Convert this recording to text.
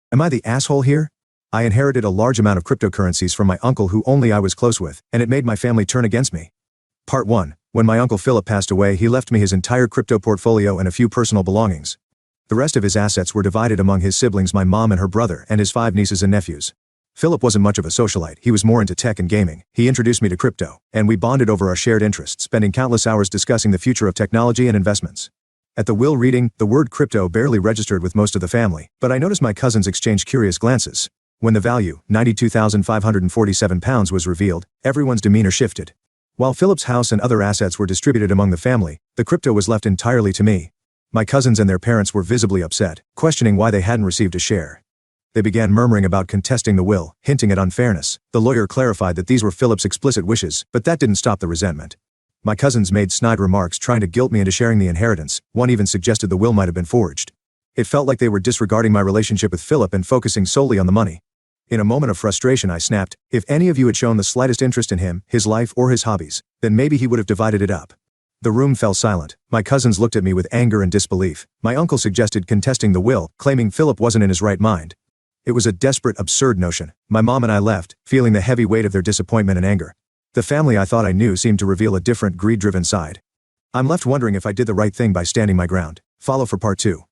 Am I the asshole here? I inherited a large amount of cryptocurrencies from my uncle who only I was close with, and it made my family turn against me. Part 1. When my uncle Philip passed away, he left me his entire crypto portfolio and a few personal belongings. The rest of his assets were divided among his siblings, my mom and her brother, and his 5 nieces and nephews. Philip wasn't much of a socialite, he was more into tech and gaming. He introduced me to crypto, and we bonded over our shared interests, spending countless hours discussing the future of technology and investments. At the will reading, the word crypto barely registered with most of the family, but I noticed my cousins exchange curious glances. When the value, £92,547, was revealed, everyone's demeanor shifted. While Philip's house and other assets were distributed among the family, the crypto was left entirely to me. My cousins and their parents were visibly upset, questioning why they hadn't received a share. They began murmuring about contesting the will, hinting at unfairness. The lawyer clarified that these were Philip's explicit wishes, but that didn't stop the resentment. My cousins made snide remarks trying to guilt me into sharing the inheritance. One even suggested the will might have been forged. It felt like they were disregarding my relationship with Philip and focusing solely on the money. In a moment of frustration, I snapped, if any of you had shown the slightest interest in him, his life, or his hobbies, then maybe he would have divided it up. The room fell silent. My cousins looked at me with anger and disbelief. My uncle suggested contesting the will, claiming Philip wasn't in his right mind. It was a desperate, absurd notion. My mom and I left, feeling the heavy weight of their disappointment and anger. The family I thought I knew seemed to reveal a different, greed-driven side. I'm left wondering if I did the right thing by standing my ground. Follow for part 2.